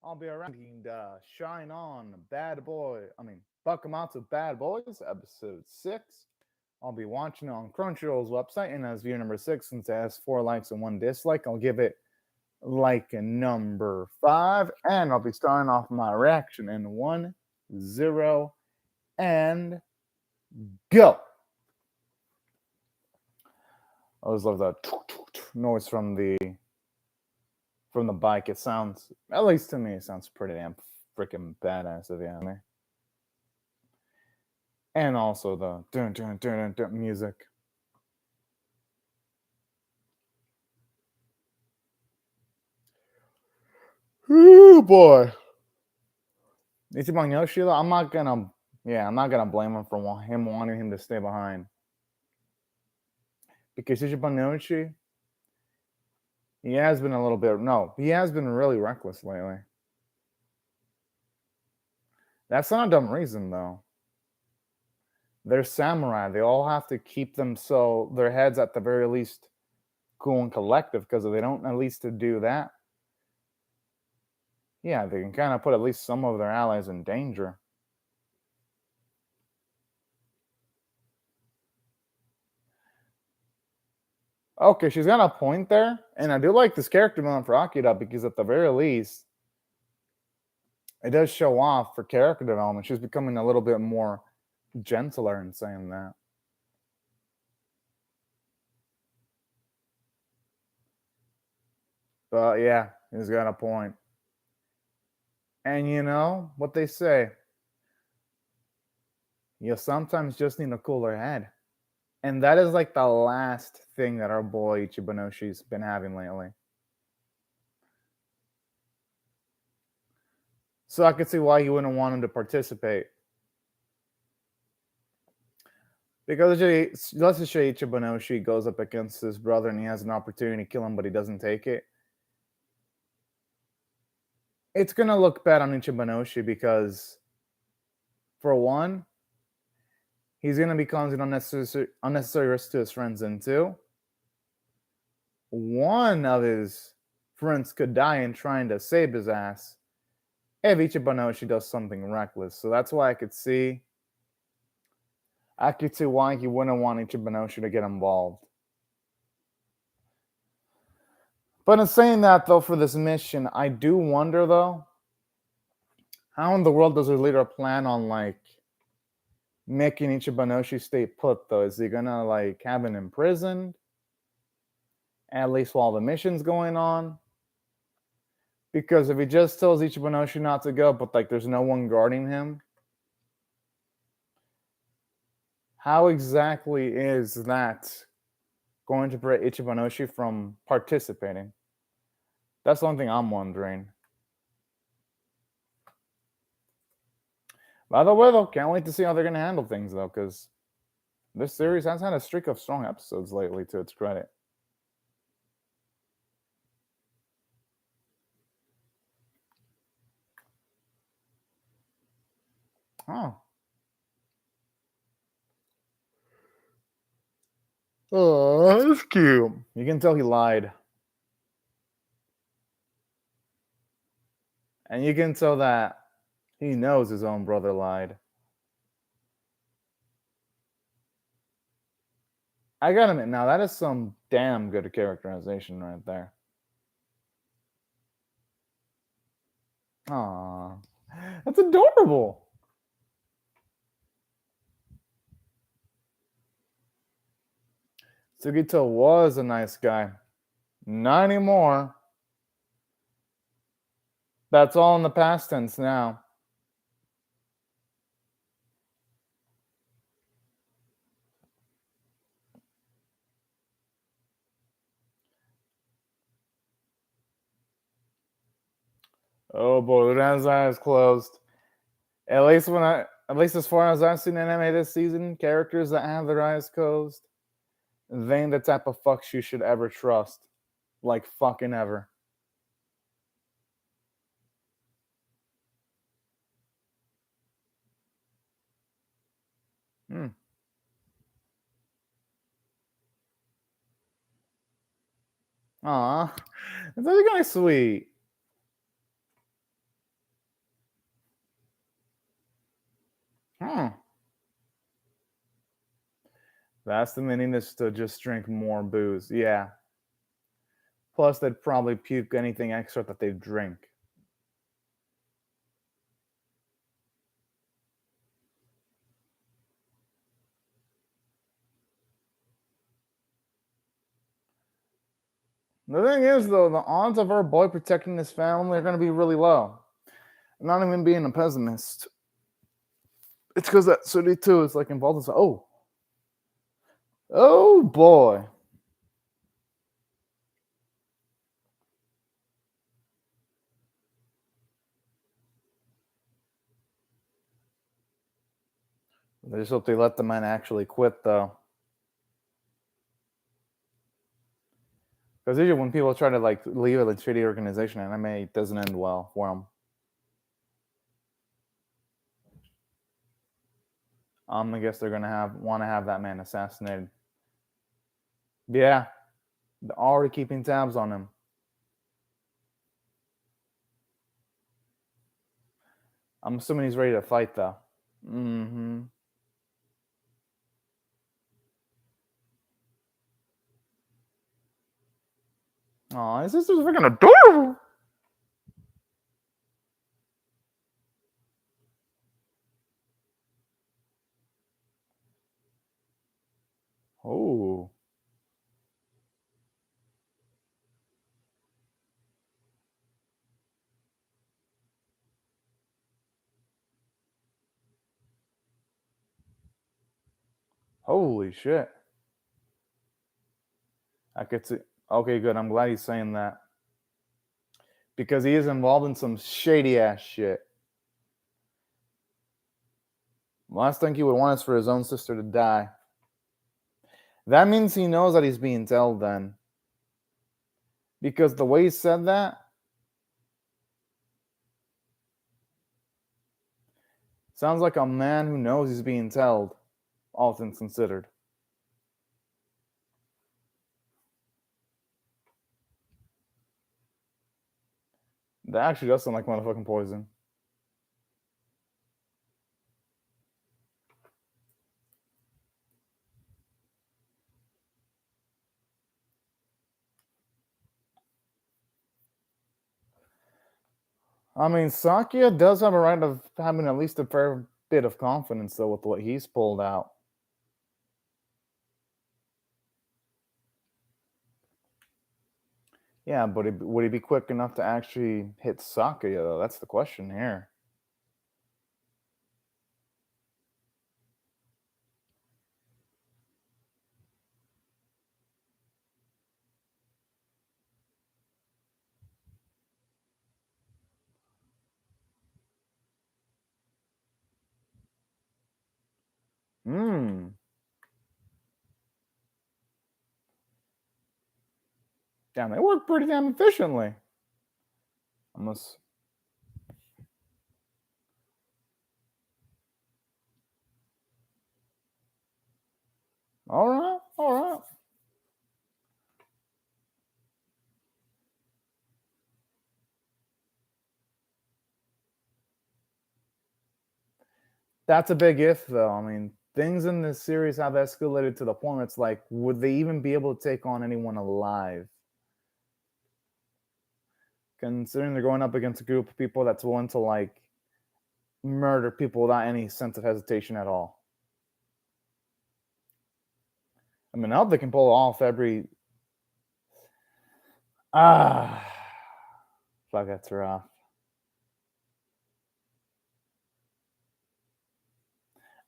I'll be ranking the Shine On Bad Boy, Bakumatsu Bad Boys, episode 6. I'll be watching it on Crunchyroll's website, and as viewer number 6, since it has 4 likes and 1 dislike, I'll give it like a number 5, and I'll be starting off my reaction in 1, 0, and go! I always love that noise from the bike. It sounds, at least to me, it sounds pretty damn freaking badass if you ask me. And also the dun dun dun dun, dun music. Ooh boy. Ichiban Yoshida, I'm not gonna blame him for him wanting him to stay behind. Because Ichiban Yoshi, he has been really reckless lately. That's not a dumb reason though. They're samurai. They all have to keep them so their heads at the very least cool and collective, because if they don't at least to do that, yeah, they can kind of put at least some of their allies in danger. Okay, she's got a point there, and I do like this character development for Akira because at the very least, it does show off for character development. She's becoming a little bit more gentler in saying that. But yeah, he's got a point. And you know what they say? You sometimes just need a cooler head. And that is like the last thing that our boy Ichibanoshi's been having lately. So I could see why he wouldn't want him to participate. Because let's just say Ichibanoshi goes up against his brother and he has an opportunity to kill him, but he doesn't take it. It's going to look bad on Ichibanoshi because, for one, he's going to be causing unnecessary risk to his friends, and two, one of his friends could die in trying to save his ass if Ichibanoshi does something reckless. So that's why I could see why he wouldn't want Ichibanoshi to get involved. But in saying that, though, for this mission, I do wonder, though, how in the world does our leader plan on, like, making Ichibanoshi stay put, though? Is he gonna, like, have him imprisoned? At least while the mission's going on? Because if he just tells Ichibanoshi not to go, but, like, there's no one guarding him, how exactly is that going to prevent Ichibanoshi from participating? That's the one thing I'm wondering. By the way, though, can't wait to see how they're going to handle things, though, because this series has had a streak of strong episodes lately, to its credit. Oh, that's cute. You can tell he lied. And you can tell that he knows his own brother lied. I gotta admit, now that is some damn good characterization right there. Aww. That's adorable. Sugito was a nice guy. Not anymore. That's all in the past tense now. Oh boy, Uran's eyes closed. At least as far as I've seen anime this season, characters that have their eyes closed, they ain't the type of fucks you should ever trust. Like fucking ever. Aw, that's really kind of sweet. Hmm. That's the meaniness to just drink more booze. Yeah. Plus, they'd probably puke anything extra that they drink. The thing is, though, the odds of our boy protecting his family are going to be really low. I'm not even being a pessimist. It's because that city too is like involved in. Oh boy. I just hope they let the man actually quit, though. Because usually when people try to like leave a shitty organization, anime doesn't end well for them. I guess they're gonna have that man assassinated. Yeah, they're already keeping tabs on him. I'm assuming he's ready to fight, though. Mm-hmm. Oh, his sister's freaking adorable. Oh, holy shit! I could see. Okay, good. I'm glad he's saying that because he is involved in some shady ass shit. Last thing he would want is for his own sister to die. That means he knows that he's being told then. Because the way he said that sounds like a man who knows he's being told, all things considered. That actually does sound like motherfucking poison. I mean, Sakia does have a right of having at least a fair bit of confidence, though, with what he's pulled out. Yeah, but would he be quick enough to actually hit Sakuya, though? That's the question here. Hmm. Damn, they work pretty damn efficiently. Almost. All right, all right. That's a big if, though. I mean, things in this series have escalated to the point where it's like, would they even be able to take on anyone alive? Considering they're going up against a group of people that's willing to like murder people without any sense of hesitation at all. I mean, I hope they can pull off every. Ah, fuck, that's rough.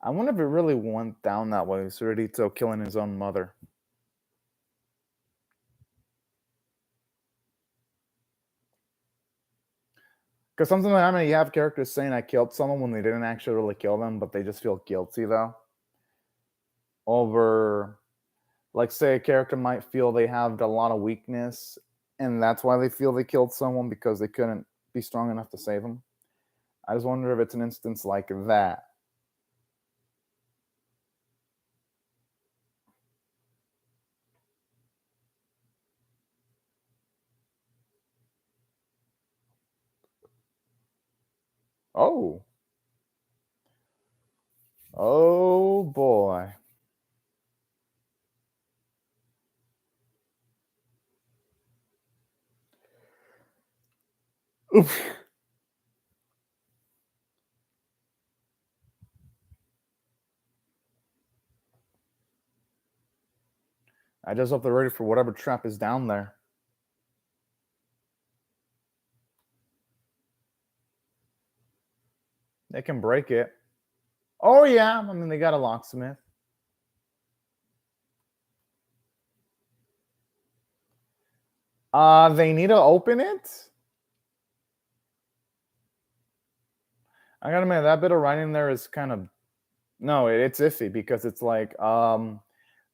I wonder if it really went down that way. Surito killing his own mother. Because something like, I mean, you have characters saying I killed someone when they didn't actually really kill them, but they just feel guilty though. Over, like, say a character might feel they have a lot of weakness, and that's why they feel they killed someone because they couldn't be strong enough to save them. I just wonder if it's an instance like that. Oh, Oh boy. Oof. I just hope they're ready for whatever trap is down there. They can break it. Oh yeah, I mean they got a locksmith. They need to open it. I gotta admit that bit of writing there is kind of no, it's iffy because it's like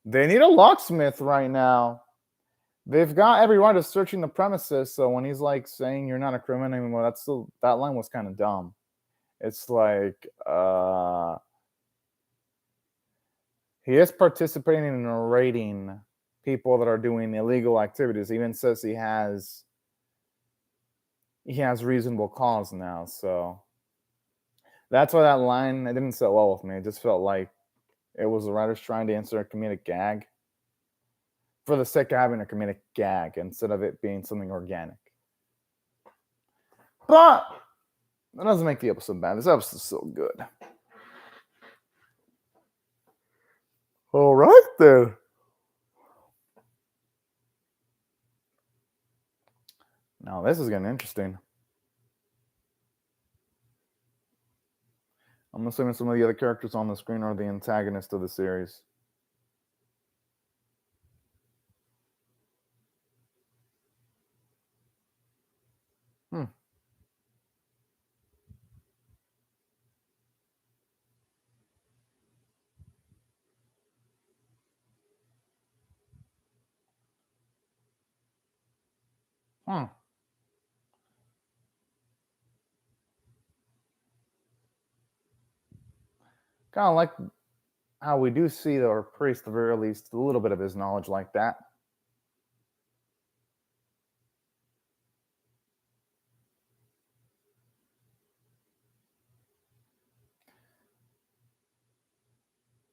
they need a locksmith right now. They've got every right of searching the premises. So when he's like saying you're not a criminal anymore, that's still that line was kind of dumb. It's like he is participating in raiding people that are doing illegal activities. He even says he has reasonable cause now. So that's why that line it didn't sit well with me. It just felt like it was the writers trying to insert a comedic gag for the sake of having a comedic gag instead of it being something organic. But that doesn't make the episode bad. This episode's so good. All right then. Now this is getting interesting. I'm assuming some of the other characters on the screen are the antagonist of the series. Hmm. Hmm. Kind of like how we do see our priest, at the very least, a little bit of his knowledge like that.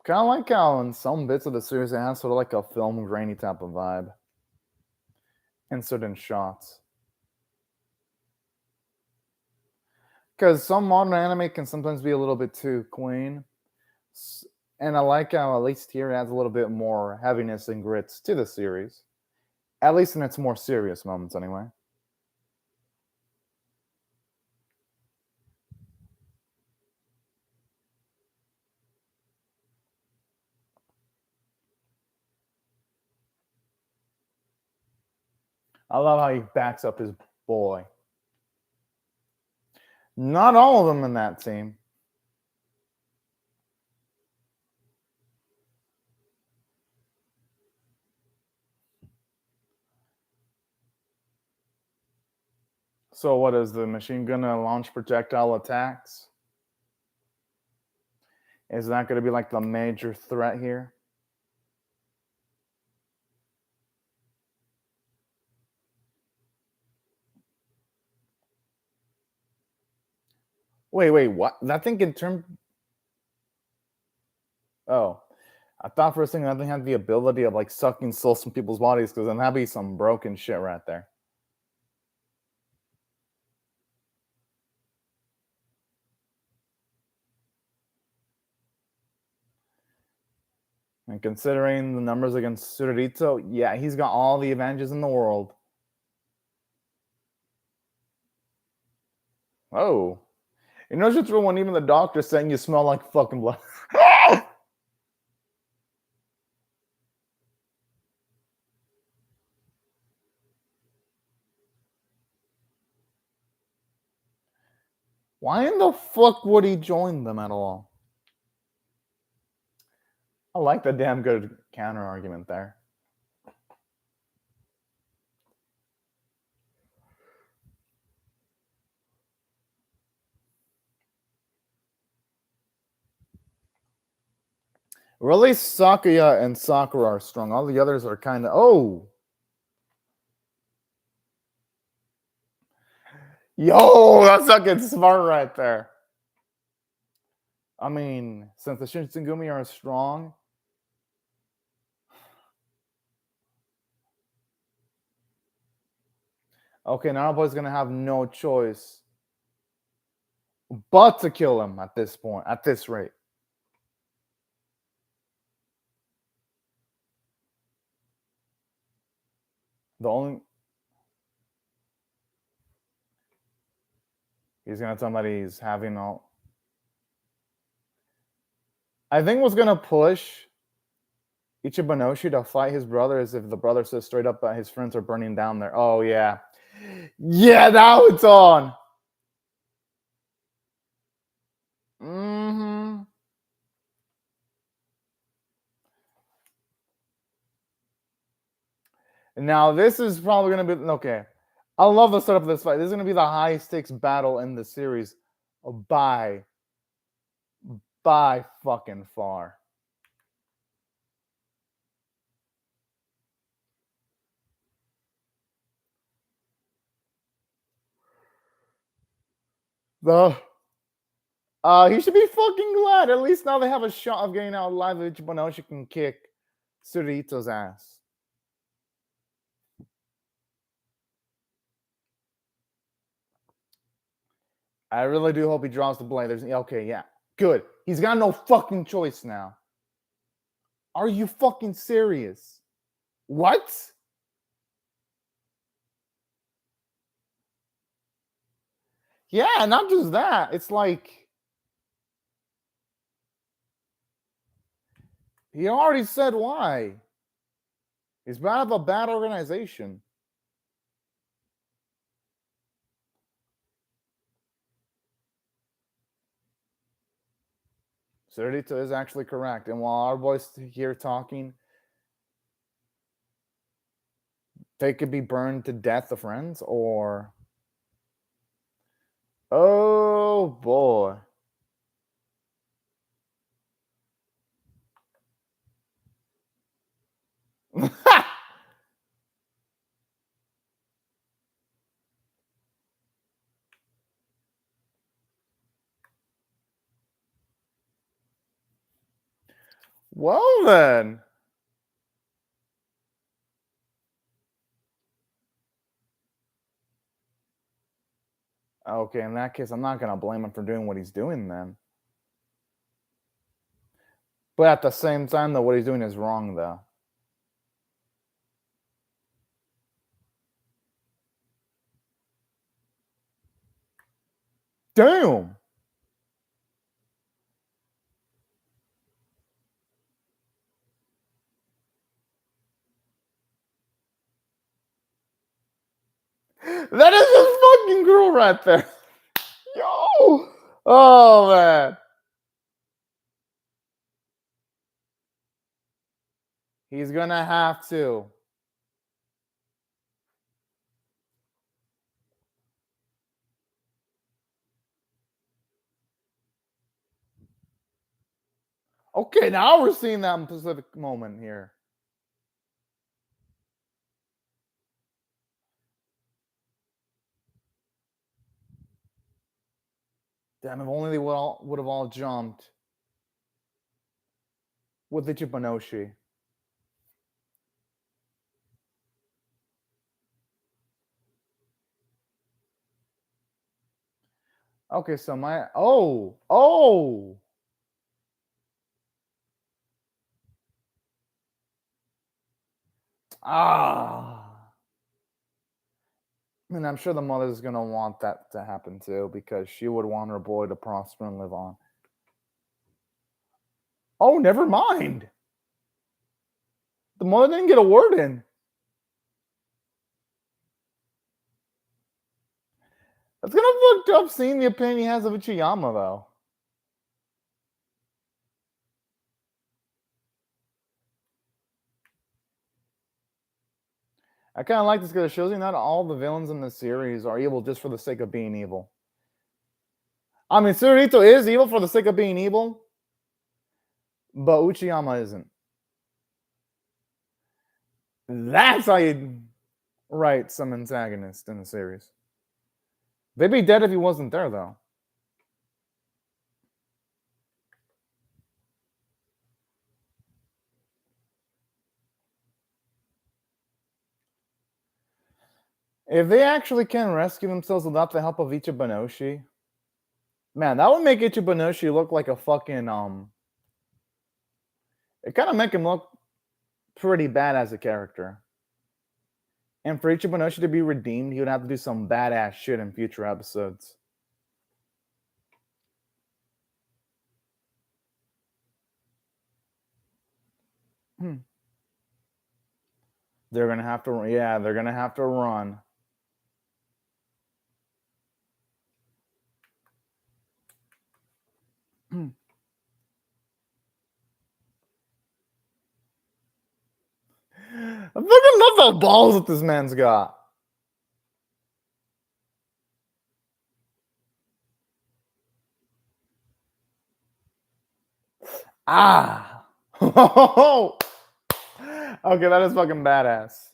Kind of like how in some bits of the series it has sort of like a film grainy type of vibe in certain shots. Because some modern anime can sometimes be a little bit too clean. And I like how at least here it adds a little bit more heaviness and grits to the series. At least in its more serious moments, anyway. I love how he backs up his boy. Not all of them in that team. So what is the machine gonna launch projectile attacks? Is that gonna be like the major threat here? Wait, what? That thing can turn. Oh, I thought for a second that thing had the ability of like sucking souls from people's bodies, because then that'd be some broken shit right there. And considering the numbers against Tsururito, yeah, he's got all the advantages in the world. Oh. You know, it's true when even the doctor's saying you smell like fucking blood. Why in the fuck would he join them at all? I like the damn good counter argument there. Really, Sakuya and Sakura are strong. All the others are kind of. Oh! Yo, that's fucking smart right there. I mean, since the Shinsengumi are strong, okay, Naruto's gonna have no choice but to kill him at this point, at this rate. The only he's gonna tell him that he's having all. I think what's gonna push Ichibanoshi to fight his brother is if the brother says straight up that his friends are burning down there. Oh yeah, yeah, now it's on. Mm-hmm. Now this is probably gonna be okay. I love the setup of this fight. This is gonna be the high stakes battle in the series by fucking far. The he should be fucking glad. At least now they have a shot of getting out alive. That Ichibanoshi can kick Surito's ass. I really do hope he draws the blade. There's okay, yeah, good. He's got no fucking choice now. Are you fucking serious? What? Yeah, not just that. It's like he already said why. He's part of a bad organization. Surito is actually correct. And while our boys here talking, they could be burned to death, the friends, or oh boy. Well then. Okay, in that case, I'm not gonna blame him for doing what he's doing then. But at the same time, though, what he's doing is wrong, though. Damn. That is his fucking girl right there. Yo. Oh man. He's gonna have to. Okay, now we're seeing that specific moment here. Damn, if only they would have all jumped with the Ichibanoshi. Okay, so my oh. Ah. And I'm sure the mother's gonna want that to happen too, because she would want her boy to prosper and live on. Oh, never mind. The mother didn't get a word in. That's kind of fucked up seeing the opinion he has of Uchiyama, though. I kind of like this because it shows you not all the villains in the series are evil just for the sake of being evil. I mean, Surito is evil for the sake of being evil, but Uchiyama isn't. That's how you write some antagonist in the series. They'd be dead if he wasn't there, though. If they actually can rescue themselves without the help of Ichiban, man, that would make Ichiban look like a fucking it kind of make him look pretty bad as a character. And for Ichiban to be redeemed, he would have to do some badass shit in future episodes. They're gonna have to, yeah, they're gonna have to run. I fucking love the balls that this man's got. Ah. Okay, that is fucking badass.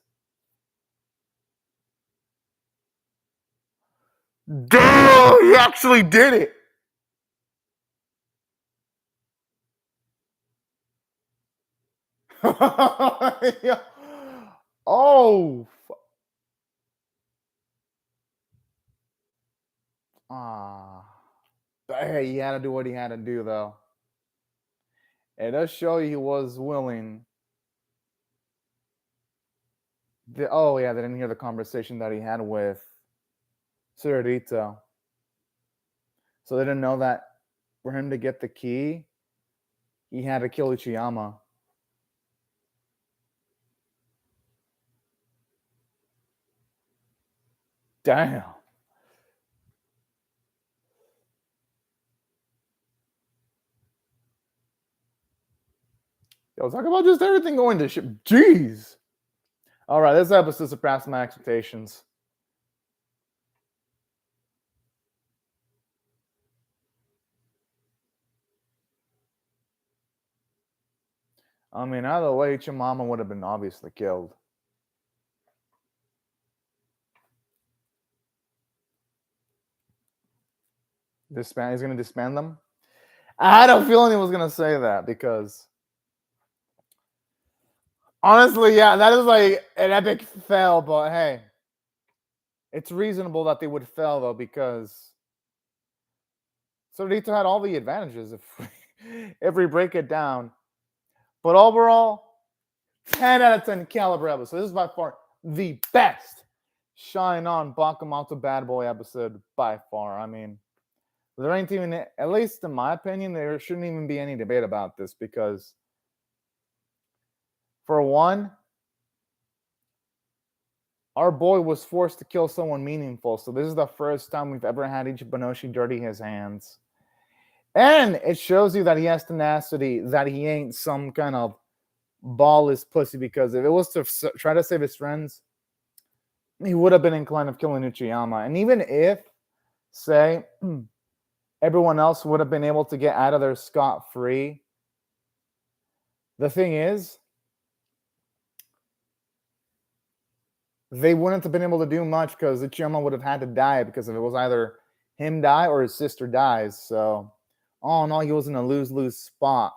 Dude, he actually did it. Yeah. Oh. Ah. Hey, he had to do what he had to do, though. It does show he was willing. Oh, yeah, they didn't hear the conversation that he had with Tsururito. So they didn't know that for him to get the key, he had to kill Uchiyama. Damn. Yo, talk about just everything going to shit. Jeez. All right, this episode surpassed my expectations. I mean, either way, Chimama would have been obviously killed. He's going to disband them? I had a feeling he was going to say that because honestly, yeah, that is like an epic fail, but hey, it's reasonable that they would fail though because Tsururito had all the advantages if we break it down. But overall, 10 out of 10 caliber episode. This is by far the best Shine On Bakumatsu Bad Boy episode by far. I mean, there ain't even, at least in my opinion, there shouldn't even be any debate about this because, for one, our boy was forced to kill someone meaningful. So this is the first time we've ever had Ichiban dirty his hands. And it shows you that he has tenacity, that he ain't some kind of ballless pussy, because if it was to try to save his friends, he would have been inclined of killing Uchiyama. And even if, say, everyone else would have been able to get out of there scot-free, the thing is, they wouldn't have been able to do much because Uchiyama would have had to die, because if it was either him die or his sister dies. So, all in all, he was in a lose-lose spot.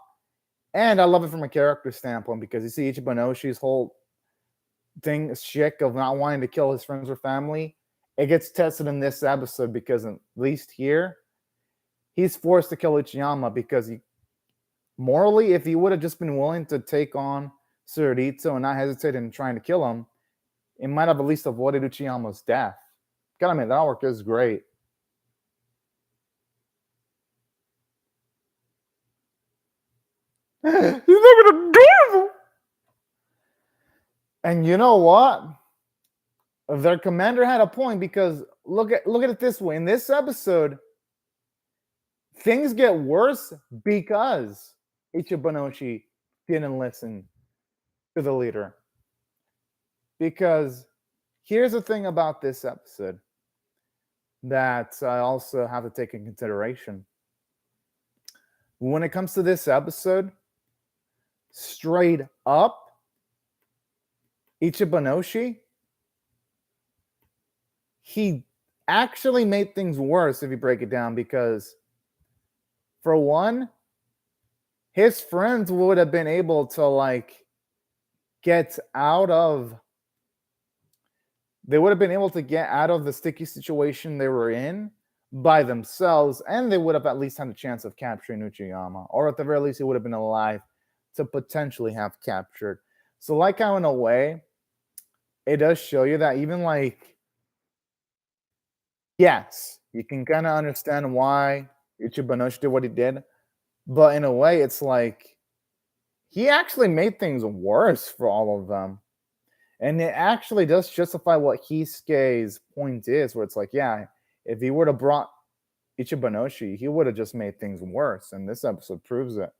And I love it from a character standpoint because you see Ichiban Oshi's whole thing, shtick of not wanting to kill his friends or family. It gets tested in this episode because at least here, he's forced to kill Uchiyama because he, morally, if he would have just been willing to take on Tsururito and not hesitate in trying to kill him, it might have at least avoided Uchiyama's death. Gotta admit, that work is great. He's not gonna do it. And you know what? Their commander had a point because look at it this way. In this episode, things get worse because Ichiban didn't listen to the leader. Because here's the thing about this episode that I also have to take in consideration. When it comes to this episode, straight up, Ichiban he actually made things worse if you break it down, because for one, his friends would have been able to like get out of they would have been able to get out of the sticky situation they were in by themselves, and they would have at least had a chance of capturing Uchiyama, or at the very least, he would have been alive to potentially have captured. So, like how in a way, it does show you that even like, yes, you can kind of understand why Ichibanoshi did what he did, but in a way, it's like he actually made things worse for all of them. And it actually does justify what Hisuke's point is, where it's like, yeah, if he would have brought Ichibanoshi, he would have just made things worse. And this episode proves it.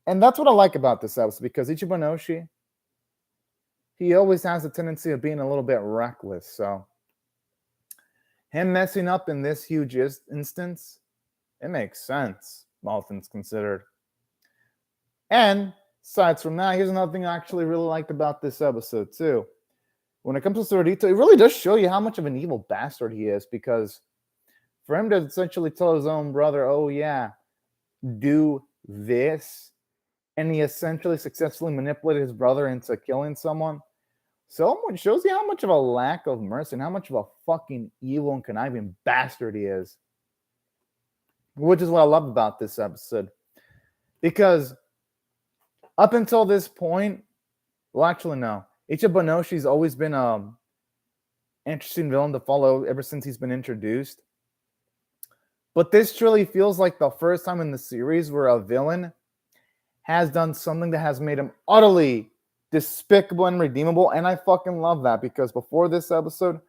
And that's what I like about this episode, because Ichibanoshi, he always has a tendency of being a little bit reckless. So him messing up in this huge instance, it makes sense, all things considered. And aside from that, here's another thing I actually really liked about this episode too. When it comes to Sordito, it really does show you how much of an evil bastard he is, because for him to essentially tell his own brother, oh yeah, do this, and he essentially successfully manipulated his brother into killing someone, so it shows you how much of a lack of mercy and how much of a fucking evil and conniving bastard he is. Which is what I love about this episode. Because up until this point, well, actually, no. Ichibanoshi's always been an interesting villain to follow ever since he's been introduced. But this truly feels like the first time in the series where a villain has done something that has made him utterly despicable and redeemable. And I fucking love that, because before this episode,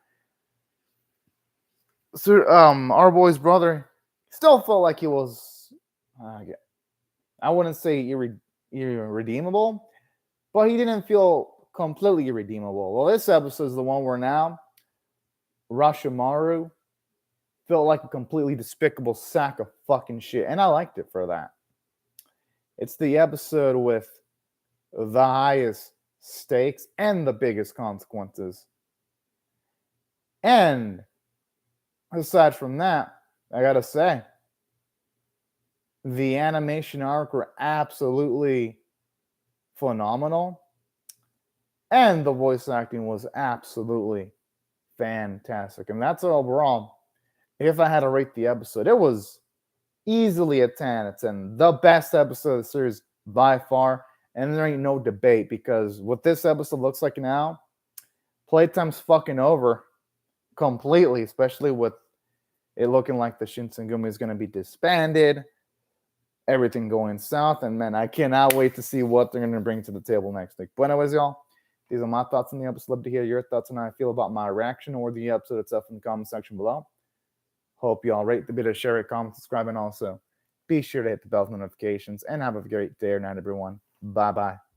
our boy's brother still felt like he was, I wouldn't say irredeemable, but he didn't feel completely irredeemable. Well, this episode is the one where now Rashimaru felt like a completely despicable sack of fucking shit, and I liked it for that. It's the episode with the highest stakes and the biggest consequences. And aside from that, I gotta say, the animation arc were absolutely phenomenal, and the voice acting was absolutely fantastic. And that's overall. If I had to rate the episode, it was easily a 10 out of 10. The best episode of the series by far. And there ain't no debate, because what this episode looks like now, playtime's fucking over completely, especially with it looking like the Shinsengumi is going to be disbanded, everything going south. And man, I cannot wait to see what they're going to bring to the table next week. But anyways, y'all, these are my thoughts on the episode. Love to hear your thoughts on how I feel about my reaction or the episode itself in the comment section below. Hope y'all rate the video, share it, comment, subscribe, and also be sure to hit the bell notifications. And have a great day or night, everyone. Bye-bye.